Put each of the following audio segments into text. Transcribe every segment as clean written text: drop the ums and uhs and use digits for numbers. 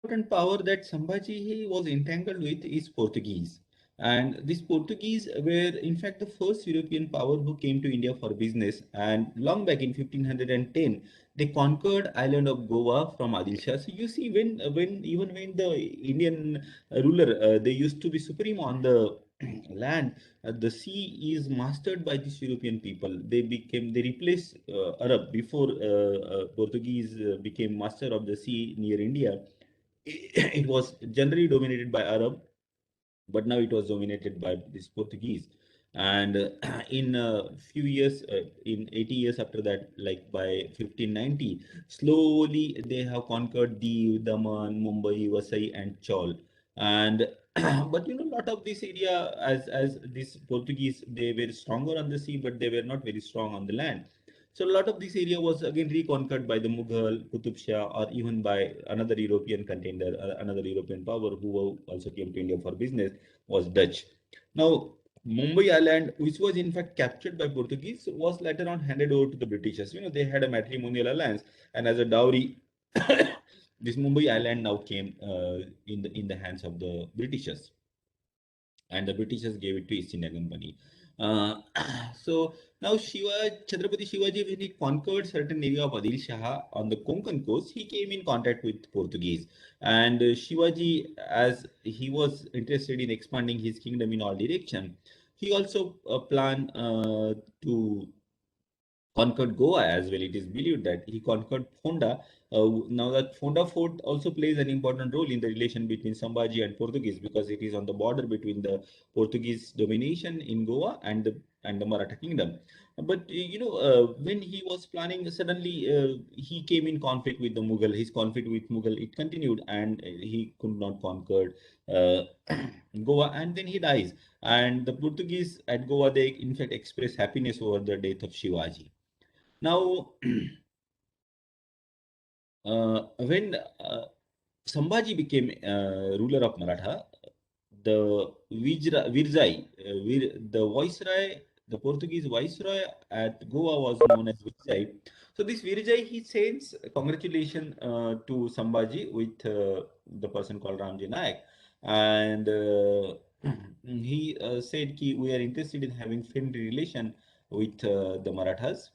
Important power that Sambhaji was entangled with is Portuguese. And these Portuguese were, in fact, the first European power who came to India for business. And long back in 1510, they conquered island of Goa from Adil Shah. So you see, when the Indian ruler, they used to be supreme on the land, the sea is mastered by these European people. They replaced Arab before Portuguese became master of the sea near India. It was generally dominated by Arab, but now it was dominated by this Portuguese. And in a few years, in 80 years after that, like by 1590, slowly they have conquered the Daman, Mumbai, Vasai, and Chaul. And but a lot of this area, as these Portuguese, they were stronger on the sea, but they were not very strong on the land. So a lot of this area was again reconquered by the Mughal, Qutub Shah, or even by another European contender, another European power who also came to India for business, was Dutch. Now, Mumbai Island, which was in fact captured by Portuguese, was later on handed over to the Britishers. They had a matrimonial alliance, and as a dowry, this Mumbai Island now came in the hands of the Britishers, and the Britishers gave it to East India Company. Uh, so now Chhatrapati Shivaji, when he conquered certain area of Adil Shah on the Konkan coast, he came in contact with Portuguese. And Shivaji, as he was interested in expanding his kingdom in all direction, he also planned to conquered Goa as well. It is believed that he conquered Fonda. Now that Fonda fort also plays an important role in the relation between Sambhaji and Portuguese, because it is on the border between the Portuguese domination in Goa and the Maratha kingdom. But when he was planning, suddenly he came in conflict with the Mughal. His conflict with Mughal, it continued, and he could not conquer uh, Goa, and then he dies. And the Portuguese at Goa, they in fact express happiness over the death of Shivaji. Now, when Sambhaji became ruler of Maratha, the the viceroy, the Portuguese viceroy at Goa was known as Vijay. So this Vijay, he sends congratulations to Sambhaji with the person called Ramji Nayak, and he said, "Ki we are interested in having friendly relation with the Marathas."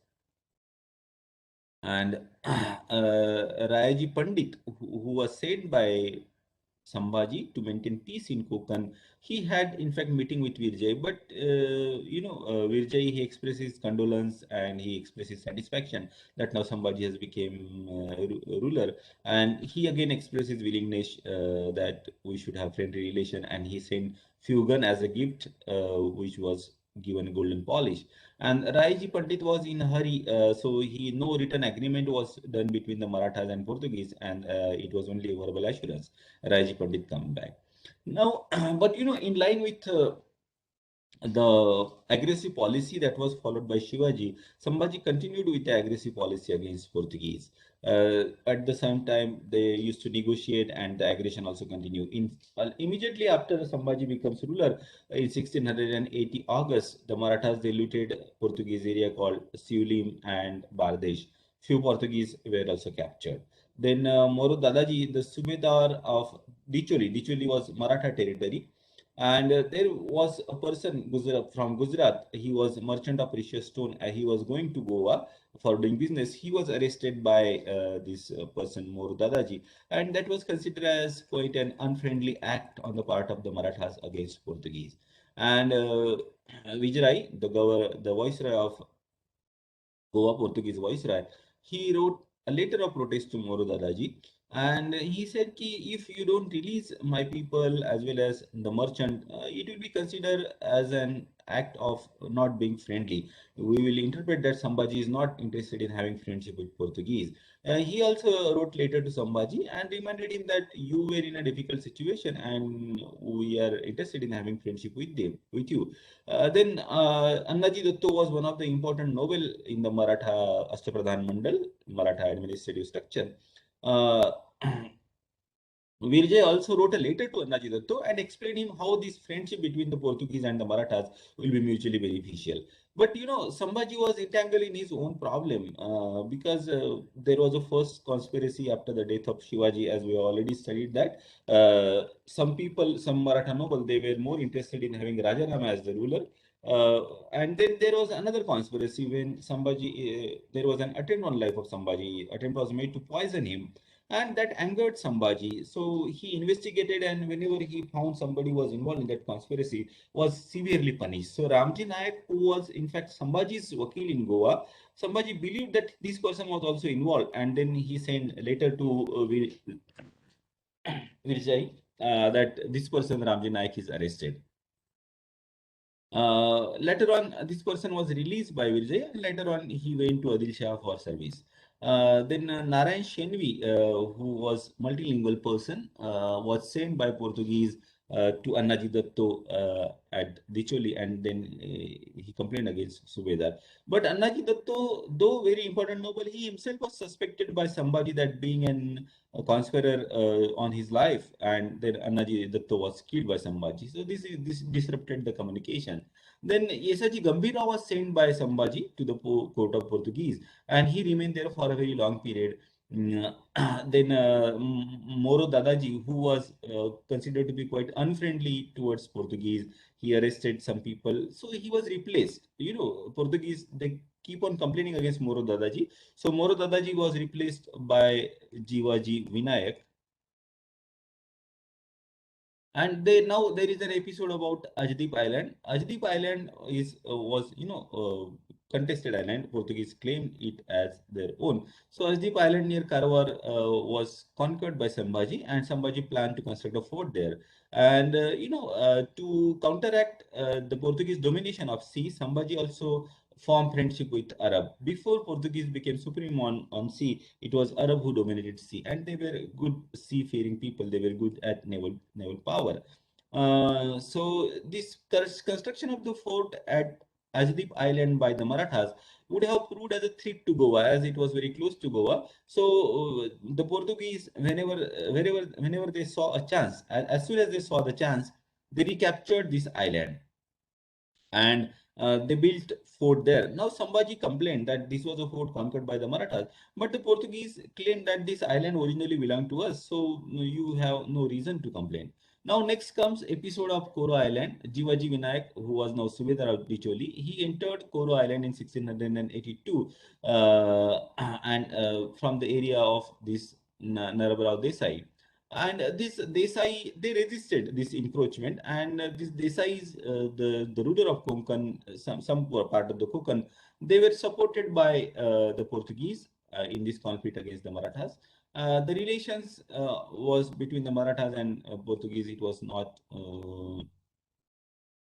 And Rayaji Pandit, who was sent by Sambhaji to maintain peace in Konkan, he had in fact meeting with Virjay, but Virjay, he expresses condolence and he expresses satisfaction that now Sambhaji has become ruler, and he again expresses willingness that we should have friendly relation, and he sent few gun as a gift, which was given golden polish. And Raiji Pandit was in a hurry, so no written agreement was done between the Marathas and Portuguese, and it was only a verbal assurance. Raiji Pandit come back. Now, but in line with the aggressive policy that was followed by Shivaji, Sambhaji continued with the aggressive policy against Portuguese. At the same time, they used to negotiate, and the aggression also continued. Immediately after Sambhaji becomes ruler in 1680 August, the Marathas they looted Portuguese area called Siulim and Bardesh. Few Portuguese were also captured. Then Moro Dadaji, the Subedar of Dicholi. Dicholi was Maratha territory, and there was a person from Gujarat. He was a merchant of precious stone. He was going to Goa for doing business. He was arrested by this person, Mor Dadaji, and that was considered as quite an unfriendly act on the part of the Marathas against Portuguese. And Vijay, the viceroy of Goa, Portuguese viceroy, he wrote a letter of protest to Moro Dadaji, and he said, Ki, if you don't release my people as well as the merchant, it will be considered as an act of not being friendly. We will interpret that Sambhaji is not interested in having friendship with Portuguese. He also wrote letter to Sambhaji and reminded him that you were in a difficult situation and we are interested in having friendship with you. Then Annaji Dutto was one of the important noble in the Maratha Ashtapradhan Mandal, Maratha administrative structure. Uh, Virjay also wrote a letter to Annaji Dutto and explained him how this friendship between the Portuguese and the Marathas will be mutually beneficial. But Sambhaji was entangled in his own problem because there was a first conspiracy after the death of Shivaji, as we already studied that. Some people, some Maratha noble, they were more interested in having Rajarama as the ruler. And then there was another conspiracy when Sambhaji, there was an attempt on life of Sambhaji. Attempt was made to poison him, and that angered Sambhaji. So he investigated, and whenever he found somebody was involved in that conspiracy, was severely punished. So Ramji Nayak, who was in fact Sambhaji's wakil in Goa, Sambhaji believed that this person was also involved, and then he sent a letter to Vijay that this person Ramji Nayak is arrested. Later on, this person was released by Vijay, and later on he went to Adil Shah for service. Then Narayan Shenvi, who was multilingual person, was sent by Portuguese to Annaji Datto at Dicholi, and then he complained against Subedar. But Annaji Datto, though very important noble, he himself was suspected by somebody that being a conspirator on his life, and then Annaji Datto was killed by Sambhaji. So this disrupted the communication. Then Yesaji Gambhira was sent by Sambhaji to the court of Portuguese, and he remained there for a very long period. Then Moro Dadaji, who was considered to be quite unfriendly towards Portuguese, he arrested some people. So he was replaced. Portuguese, they keep on complaining against Moro Dadaji. So Moro Dadaji was replaced by Jivaji Vinayak. And now there is an episode about Ajdeep Island. Ajdeep Island was contested island. Portuguese claimed it as their own. So Ajdeep Island near Karwar was conquered by Sambhaji, and Sambhaji planned to construct a fort there. And to counteract the Portuguese domination of sea, Sambhaji also formed friendship with Arab. Before Portuguese became supreme on sea, it was Arab who dominated sea, and they were good seafaring people. They were good at naval power. So this construction of the fort at Ajdeep Island by the Marathas would have proved as a threat to Goa, as it was very close to Goa. So the Portuguese, whenever they saw a chance, as soon as they saw the chance, they recaptured this island, and they built fort there. Now Sambhaji complained that this was a fort conquered by the Marathas, but the Portuguese claimed that this island originally belonged to us, so you have no reason to complain. Now next comes episode of Koro Island. Jivaji Vinayak, who was now Subedar of Dicholi, he entered Koro Island in 1682 and from the area of this Narabarao Desai. And this Desai, they resisted this encroachment, and this Desai is the ruler of Konkan, some part of the Konkan. They were supported by the Portuguese in this conflict against the Marathas. The relations was between the Marathas and Portuguese. It was not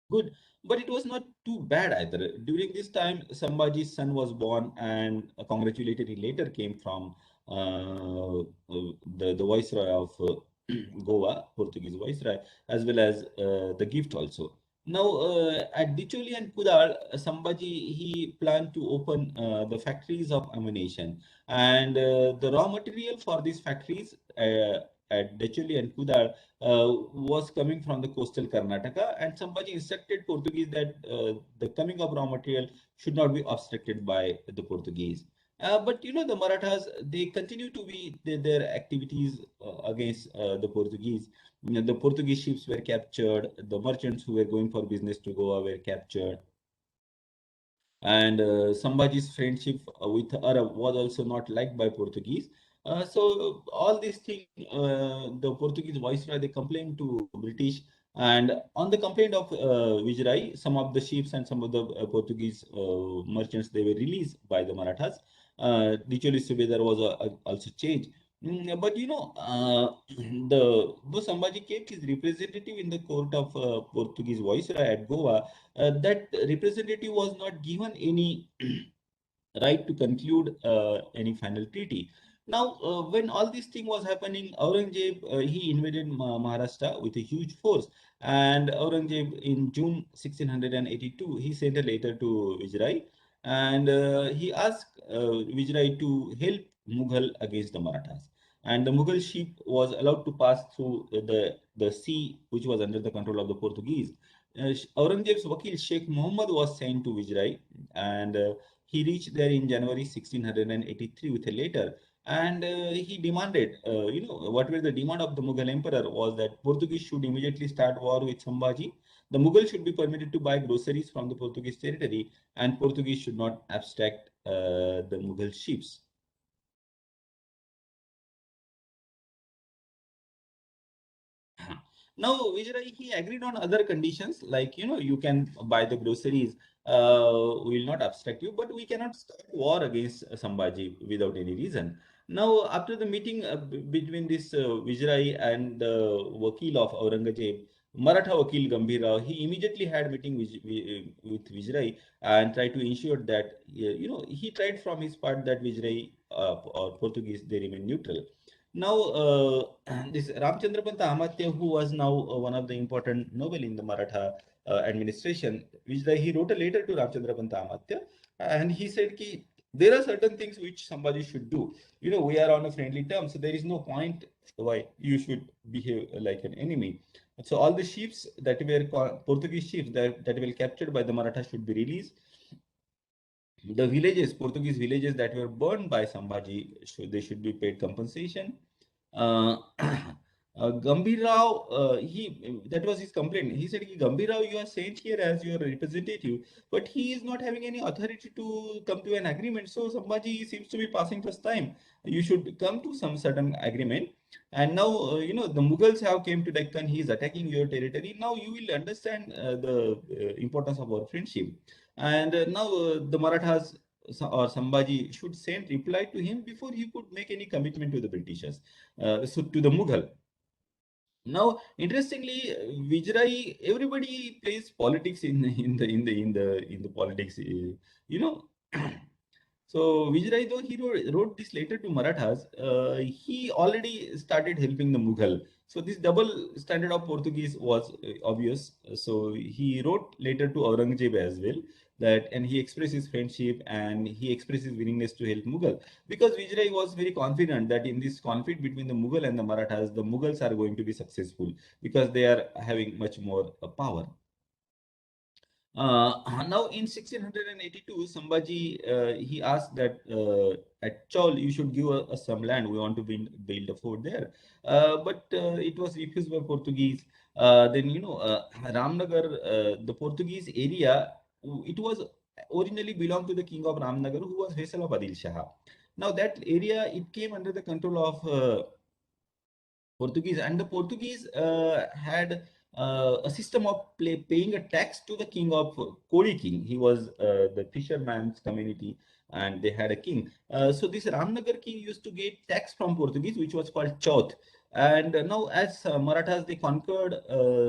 good, but it was not too bad either. During this time, Sambhaji's son was born, and a congratulatory letter came from the viceroy of Goa, Portuguese viceroy, as well as the gift also. Now, at Dicholi and Kudal, Sambhaji, he planned to open the factories of ammunition, and the raw material for these factories at Dicholi and Kudal was coming from the coastal Karnataka, and somebody instructed Portuguese that the coming of raw material should not be obstructed by the Portuguese. But the Marathas, they continue to be their activities against the Portuguese. The Portuguese ships were captured. The merchants who were going for business to Goa were captured, and Sambhaji's friendship with Arab was also not liked by Portuguese. So all these things, the Portuguese viceroy, they complained to British, and on the complaint of Vijay, some of the ships and some of the Portuguese merchants, they were released by the Marathas. Dicholi Subedar was also changed. But though Sambhaji kept his representative in the court of Portuguese viceroy at Goa, that representative was not given any right to conclude any final treaty. Now, when all this thing was happening, Aurangzeb, he invaded Maharashtra with a huge force. And Aurangzeb, in June 1682, he sent a letter to Vijay, and he asked Vijay to help Mughal against the Marathas. And the Mughal ship was allowed to pass through the sea, which was under the control of the Portuguese. Aurangzeb's Wakil Sheikh Muhammad was sent to Vizrai, and he reached there in January 1683 with a letter, and he demanded, what were the demand of the Mughal emperor was that Portuguese should immediately start war with Sambhaji. The Mughal should be permitted to buy groceries from the Portuguese territory, and Portuguese should not abstract the Mughal ships. Now, Vijay, he agreed on other conditions, like, you can buy the groceries, we will not abstract you, but we cannot start war against Sambhaji without any reason. Now, after the meeting between this Vijay and the Wakil of Aurangzeb, Maratha Wakil Gambhir Rao, he immediately had meeting with Vijay and tried to ensure that, he tried from his part that Vijay or Portuguese, they remain neutral. Now, this Ramchandra Panta Amatya, who was now one of the important noble in the Maratha administration, which he wrote a letter to Ramchandra Panta Amatya, and he said ki, there are certain things which somebody should do. We are on a friendly term, so there is no point why you should behave like an enemy. So all the ships that were Portuguese ships that were captured by the Maratha should be released. The villages, Portuguese villages that were burned by Sambhaji, they should be paid compensation. Gambhir Rao, that was his complaint. He said, Gambhir Rao, you are sent here as your representative, but he is not having any authority to come to an agreement. So Sambhaji seems to be passing first time. You should come to some certain agreement. And now, the Mughals have came to Deccan. He is attacking your territory. Now you will understand the importance of our friendship. And now the Marathas or Sambhaji should send reply to him before he could make any commitment to the Britishers, so to the Mughal. Now, interestingly, Vijray, everybody plays politics in the politics, you know. So Vijay, though he wrote this letter to Marathas, he already started helping the Mughal. So this double standard of Portuguese was obvious. So he wrote letter to Aurangzeb as well, that, and he expressed his friendship and he expressed his willingness to help Mughal, because Vijay was very confident that in this conflict between the Mughal and the Marathas, the Mughals are going to be successful because they are having much more power. Now in 1682, Sambhaji, he asked that at Chaul, you should give us some land. We want to build a fort there. But it was refused by Portuguese. Then, Ramnagar, the Portuguese area, it was originally belonged to the king of Ramnagar, who was vassal of Adil Shah. Now that area, it came under the control of Portuguese, and the Portuguese had a system of paying a tax to the king of Koli king. He was the fisherman's community, and they had a king. So this Ramnagar king used to get tax from Portuguese, which was called Chauth. And now, as Marathas, they conquered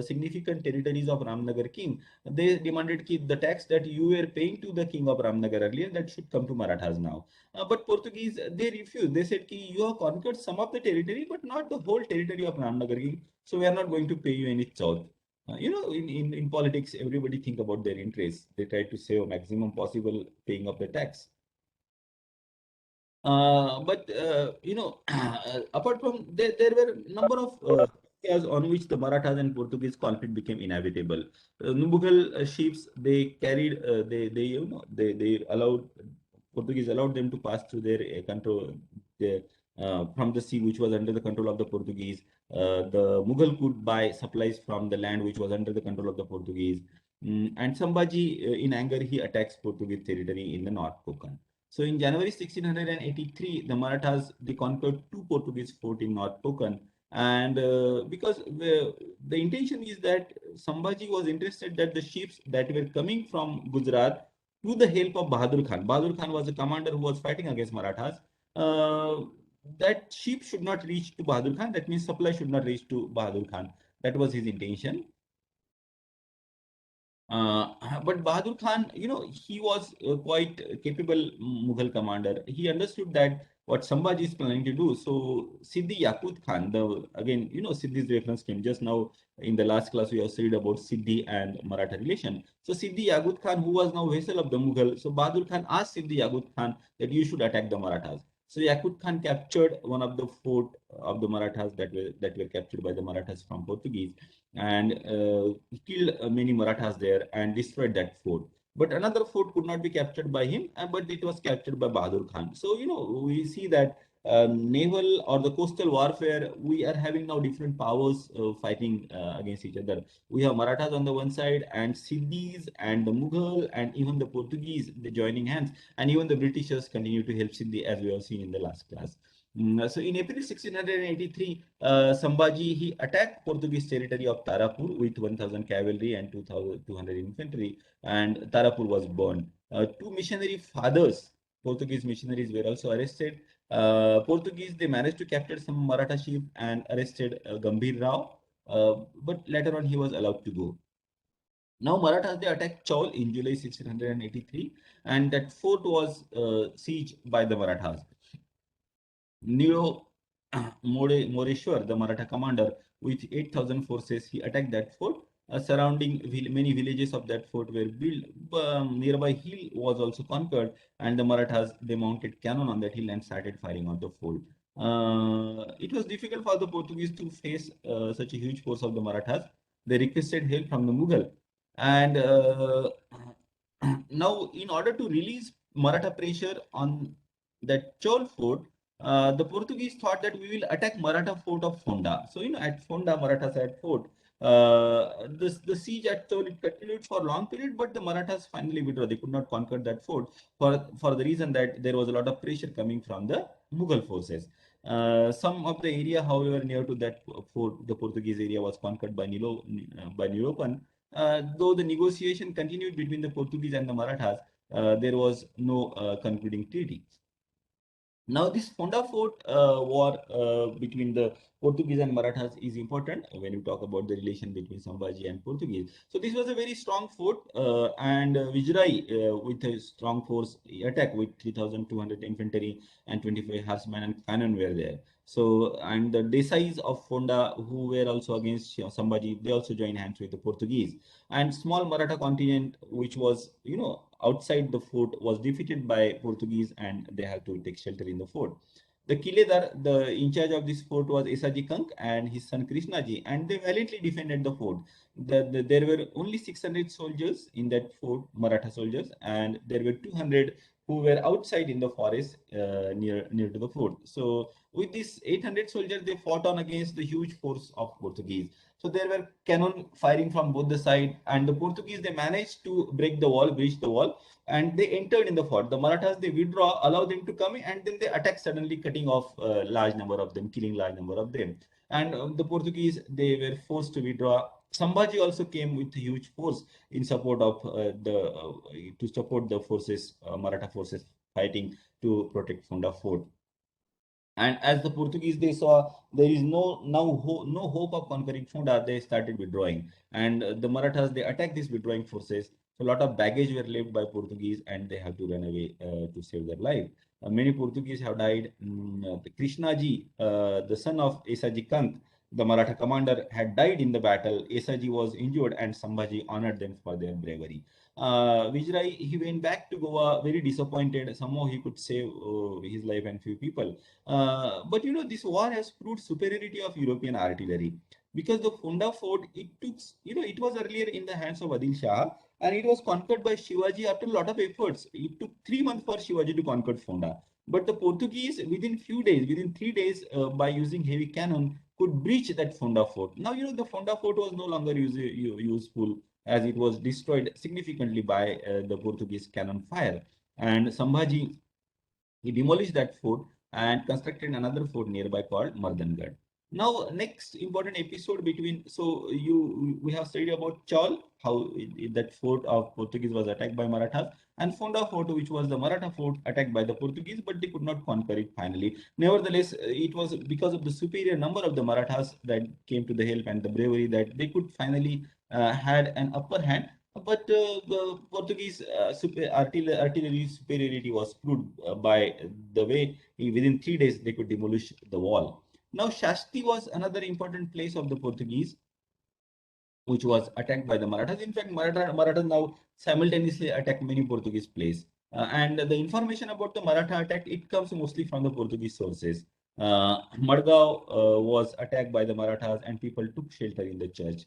significant territories of Ramnagar king. They demanded the tax that you were paying to the king of Ramnagar earlier, that should come to Marathas now. But Portuguese, they refused. They said, you have conquered some of the territory, but not the whole territory of Ramnagar. So we are not going to pay you any chauth. In politics, everybody think about their interests. They try to save maximum possible paying of the tax. But apart from there were number of areas on which the Marathas and Portuguese conflict became inevitable. Mughal ships, they carried they allowed Portuguese allowed them to pass through their control from the sea, which was under the control of the Portuguese. The Mughal could buy supplies from the land which was under the control of the Portuguese. And Sambhaji, in anger, he attacks Portuguese territory in the North Konkan. So in January 1683, the Marathas, they conquered two Portuguese forts in North Konkan. And because the intention is that Sambhaji was interested that the ships that were coming from Gujarat to the help of Bahadur Khan. Bahadur Khan was a commander who was fighting against Marathas. Uh, that ship should not reach to Bahadur Khan. That means supply should not reach to Bahadur Khan. That was his intention. But Bahadur Khan, he was quite a capable Mughal commander. He understood that what Sambhaji is planning to do. So Siddhi Yakut Khan, again, Siddhi's reference came just now in the last class. We have studied about Siddhi and Maratha relation. So Siddhi Yakut Khan, who was now vassal of the Mughal, so Bahadur Khan asked Siddhi Yakut Khan that you should attack the Marathas. So Yakut Khan captured one of the fort of the Marathas that were captured by the Marathas from Portuguese, and he killed many Marathas there and destroyed that fort. But another fort could not be captured by him, but it was captured by Bahadur Khan. So we see that naval or the coastal warfare, we are having now different powers fighting against each other. We have Marathas on the one side, and Siddhis and the Mughal and even the Portuguese, the joining hands, and even the Britishers continue to help Sindhi, as we have seen in the last class. So in April 1683, Sambhaji, he attacked Portuguese territory of Tarapur with 1,000 cavalry and 2,200 infantry, and Tarapur was burned. Two missionary fathers, Portuguese missionaries, were also arrested. Portuguese, they managed to capture some Maratha sheep and arrested Gambhir Rao, but later on he was allowed to go. Now Marathas, they attacked Chaul in July 1683, and that fort was sieged by the Marathas. Nero Moreshwar, the Maratha commander, with 8,000 forces, he attacked that fort. Surrounding many villages of that fort were built. Nearby hill was also conquered, and the Marathas, they mounted cannon on that hill and started firing on the fort. It was difficult for the Portuguese to face such a huge force of the Marathas. They requested help from the Mughal, and now, in order to release Maratha pressure on that Chol fort, the Portuguese thought that we will attack Maratha fort of Fonda. So, at Fonda, Marathas had fort. The siege at Chol, it continued for a long period, but the Marathas finally withdrew. They could not conquer that fort for the reason that there was a lot of pressure coming from the Mughal forces. Some of the area, however, near to that fort, the Portuguese area was conquered by Nilopan. Though the negotiation continued between the Portuguese and the Marathas, there was no concluding treaty. Now, this Fonda Fort war between the Portuguese and Marathas is important when you talk about the relation between Sambhaji and Portuguese. So this was a very strong fort, and Vijray, with a strong force attack with 3,200 infantry and 25 horsemen and cannon were there. So, and the Desais of Fonda, who were also against Sambhaji, they also joined hands with the Portuguese. And small Maratha contingent, which was, outside the fort, was defeated by Portuguese, and they had to take shelter in the fort. The Kiledar, the in charge of this fort, was Esaji Kank and his son Krishnaji, and they valiantly defended the fort. There were only 600 soldiers in that fort, Maratha soldiers, and there were 200 who were outside in the forest near to the fort. So with these 800 soldiers, they fought on against the huge force of Portuguese. So there were cannon firing from both the side, and the Portuguese, they managed to break the wall, breach the wall, and they entered in the fort. The Marathas, they withdraw, allow them to come in, and then they attack suddenly, cutting off a large number of them, killing large number of them. And the Portuguese, they were forced to withdraw. Sambhaji also came with huge force in support of to support the forces, Maratha forces fighting to protect Fonda Fort. And as the Portuguese, they saw there is no hope of conquering Fonda, they started withdrawing. And the Marathas, they attacked these withdrawing forces. So a lot of baggage were left by Portuguese, and they have to run away to save their life. Many Portuguese have died. Krishnaji, the son of Esaji Kant, the Maratha commander, had died in the battle. Esaji was injured, and Sambhaji honored them for their bravery. Vijray, he went back to Goa very disappointed. Somehow he could save his life and few people. But this war has proved superiority of European artillery, because the Funda fort, it took, it was earlier in the hands of Adil Shah, and it was conquered by Shivaji after a lot of efforts. It took 3 months for Shivaji to conquer Funda. But the Portuguese, within few days, within 3 days, by using heavy cannon, could breach that Funda fort. Now, the Funda fort was no longer useful, as it was destroyed significantly by the Portuguese cannon fire. And Sambhaji, he demolished that fort and constructed another fort nearby called Mardangarh. Now, next important episode between, so we have studied about Chaul, how that fort of Portuguese was attacked by Marathas, and Fonda fort, which was the Maratha fort attacked by the Portuguese, but they could not conquer it finally. Nevertheless, it was because of the superior number of the Marathas that came to the help, and the bravery, that they could finally had an upper hand. But the Portuguese artillery superiority was proved by the way within 3 days they could demolish the wall. Now, Shasti was another important place of the Portuguese, which was attacked by the Marathas. In fact, Marathas now simultaneously attacked many Portuguese places. And the information about the Maratha attack, it comes mostly from the Portuguese sources. Madgaon was attacked by the Marathas and people took shelter in the church.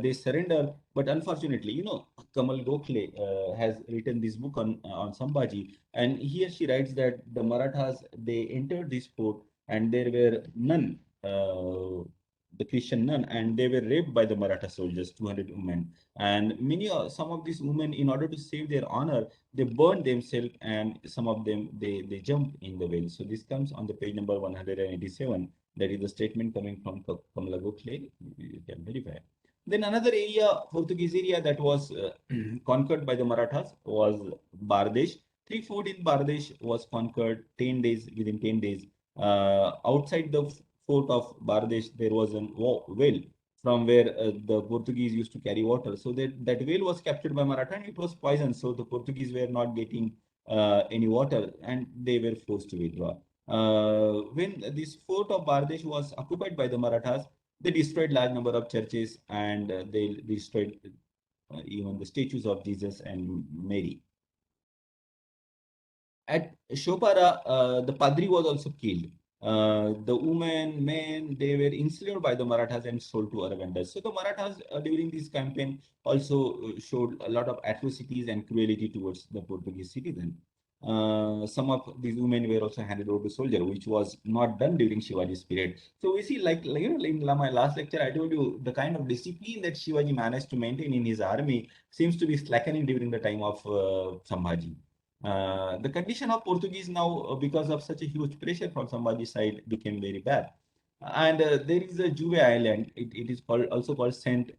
They surrendered, but unfortunately, Kamal Gokhale has written this book on Sambhaji, and here she writes that the Marathas, they entered this fort and there were none, the Christian nun, and they were raped by the Maratha soldiers, 200 women. And some of these women, in order to save their honor, they burn themselves, and some of them they jump in the well. So this comes on the page number 187. That is the statement coming from Kamala Gokhale. You can verify. Then another area, Portuguese area, that was conquered by the Marathas was Bardesh. Three fort in Bardesh was conquered 10 days, within 10 days. Outside the fort of Bardesh, there was a well from where the Portuguese used to carry water. So that well was captured by Maratha and it was poisoned. So the Portuguese were not getting any water and they were forced to withdraw. When this fort of Bardesh was occupied by the Marathas, they destroyed large number of churches and they destroyed even the statues of Jesus and Mary. At Chopara, the Padri was also killed. The women, men, they were enslaved by the Marathas and sold to other vendors. So the Marathas during this campaign also showed a lot of atrocities and cruelty towards the Portuguese citizen. Some of these women were also handed over to soldier, which was not done during Shivaji's period. So we see, in my last lecture, I told you the kind of discipline that Shivaji managed to maintain in his army seems to be slackening during the time of Sambhaji. The condition of Portuguese now, because of such a huge pressure from Sambhaji side, became very bad. And there is a Juve Island. It is also called Saint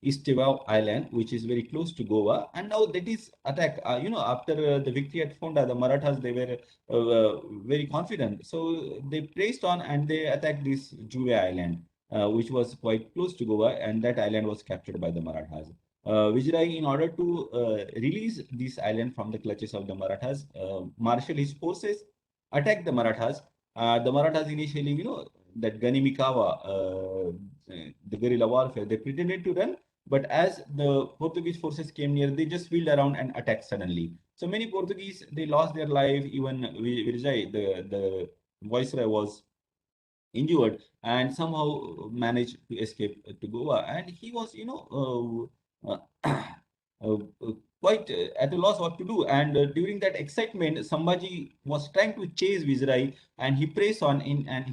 Estevão Island, which is very close to Goa. And now that is attacked. After the victory at Fonda, the Marathas, they were very confident. So they pressed on and they attacked this Juve Island, which was quite close to Goa, and that island was captured by the Marathas. Vijay, in order to release this island from the clutches of the Marathas, marshal his forces, attacked the Marathas. The Marathas initially, that Ganimikawa, the guerrilla warfare, they pretended to run, but as the Portuguese forces came near, they just wheeled around and attacked suddenly. So many Portuguese, they lost their life. Even Vijay, the viceroy, was injured and somehow managed to escape to Goa. And he was, quite at a loss what to do. And during that excitement, Sambhaji was trying to chase Vizrai, and he pressed on in, and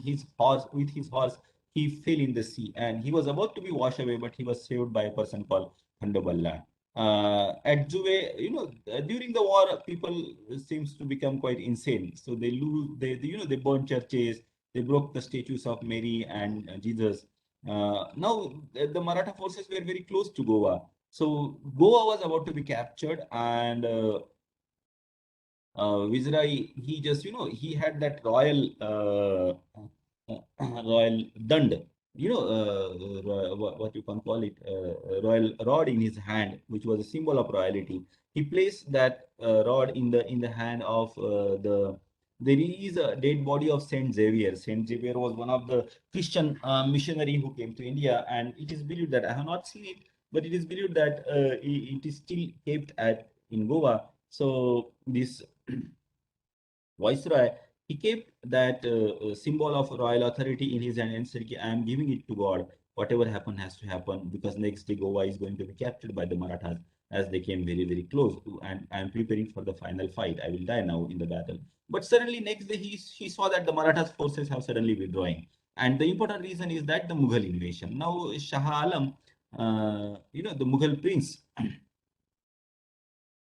with his horse, he fell in the sea, and he was about to be washed away, but he was saved by a person called Khandaballa. At Juve, during the war, people seems to become quite insane. So they burn churches, they broke the statues of Mary and Jesus. Now, the Maratha forces were very close to Goa. So Goa was about to be captured, and Vizirai, he just, he had that royal royal dand, what you can call it, royal rod in his hand, which was a symbol of royalty. He placed that rod in the hand of the. There is a dead body of Saint Xavier. Saint Xavier was one of the Christian missionary who came to India, and it is believed that I have not seen it, but it is believed that it is still kept at in Goa. So this Viceroy, he kept that symbol of royal authority in his hand and said, I am giving it to God. Whatever happen has to happen because next day Goa is going to be captured by the Marathas as they came very, very close to, and I am preparing for the final fight. I will die now in the battle. But suddenly next day he saw that the Marathas forces have suddenly withdrawing. And the important reason is that the Mughal invasion. Now Shah Alam, the Mughal prince,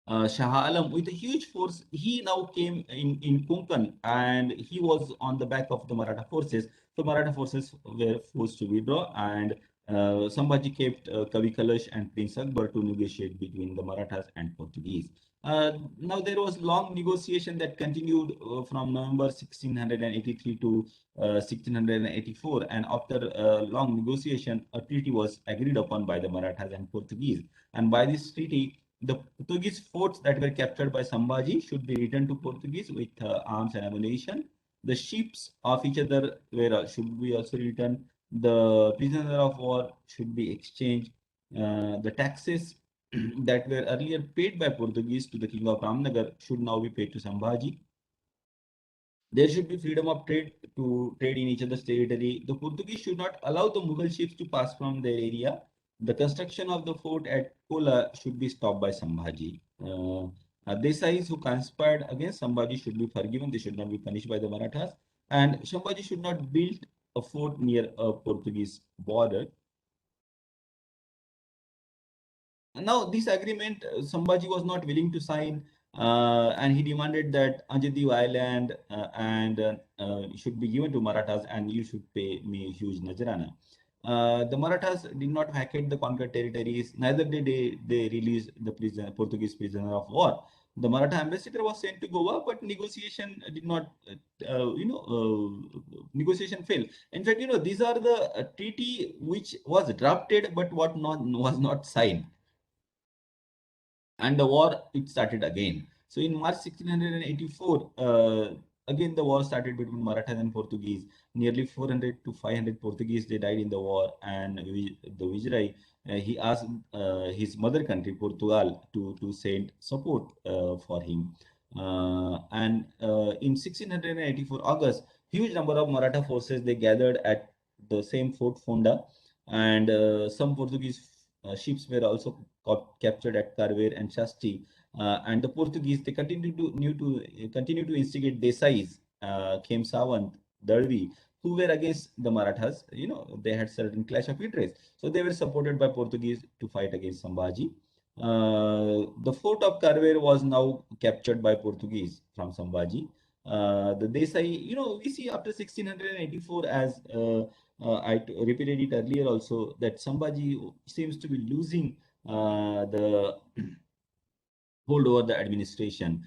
Shah Alam, with a huge force, he now came in Konkan and he was on the back of the Maratha forces. So Maratha forces were forced to withdraw, and Sambhaji kept Kavi Kalash and Prince Akbar to negotiate between the Marathas and Portuguese. Now there was long negotiation that continued from November 1683 to 1684, and after long negotiation, a treaty was agreed upon by the Marathas and Portuguese. And by this treaty, the Portuguese forts that were captured by Sambhaji should be returned to Portuguese with arms and ammunition. The ships of each other should be also returned. The prisoner of war should be exchanged. The taxes that were earlier paid by Portuguese to the king of Ramnagar should now be paid to Sambhaji. There should be freedom of trade to trade in each other's territory. The Portuguese should not allow the Mughal ships to pass from their area. The construction of the fort at Kola should be stopped by Sambhaji. Desais who conspired against Sambhaji should be forgiven. They should not be punished by the Marathas. And Sambhaji should not build a fort near a Portuguese border. Now, this agreement, Sambhaji was not willing to sign, and he demanded that Anjadev Island and should be given to Marathas, and you should pay me a huge Nazarana. The Marathas did not vacate the conquered territories, neither did they release the Portuguese prisoner of war. The Maratha ambassador was sent to Goa, but negotiation did not, negotiation failed. In fact, these are the treaty which was drafted, but what not was not signed, and the war it started again. So in March 1684, again the war started between Marathas and Portuguese. Nearly 400 to 500 Portuguese they died in the war, and the Viceroy he asked his mother country Portugal to send support for him. And in 1684 August, huge number of Maratha forces they gathered at the same Fort Fonda, and some Portuguese ships were also captured at Karver and Shasti. And the Portuguese they continue to instigate Desais, Khem Sawant, Dalvi, who were against the Marathas. They had certain clash of interest, so they were supported by Portuguese to fight against Sambhaji. The fort of Karver was now captured by Portuguese from Sambhaji. The Desai, we see after 1684, as repeated it earlier also, that Sambhaji seems to be losing the hold over the administration.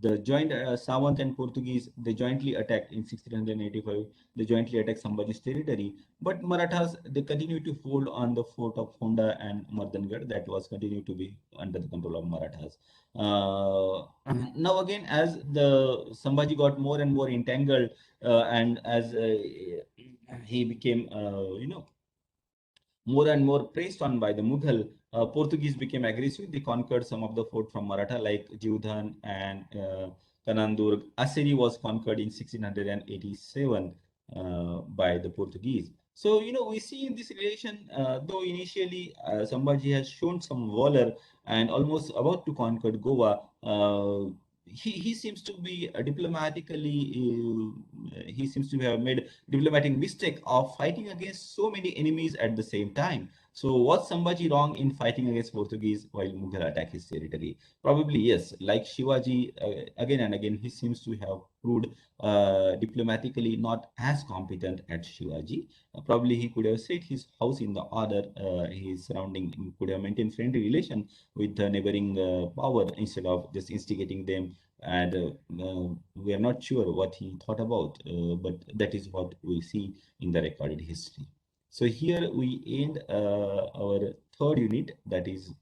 The joint Savant and Portuguese, they jointly attacked in 1685. They jointly attacked Sambhaji's territory, but Marathas they continued to hold on the fort of Honda and Mardangarh that was continued to be under the control of Marathas. Now again, as the Sambhaji got more and more entangled, and as he became, more and more pressed on by the Mughal, Portuguese became aggressive. They conquered some of the fort from Maratha like Jivdhan and Kanandurg. Aseri was conquered in 1687 by the Portuguese. So, we see in this relation, though initially Sambhaji has shown some valor and almost about to conquer Goa, he seems to be he seems to have made diplomatic mistake of fighting against so many enemies at the same time. So was Sambhaji wrong in fighting against Portuguese while Mughal attacked his territory? Probably yes. Like Shivaji, again and again, he seems to have proved diplomatically not as competent as Shivaji. Probably he could have set his house in the order, his surrounding, he could have maintained friendly relation with the neighboring power instead of just instigating them. And we are not sure what he thought about, but that is what we see in the recorded history. So here we end our third unit, that is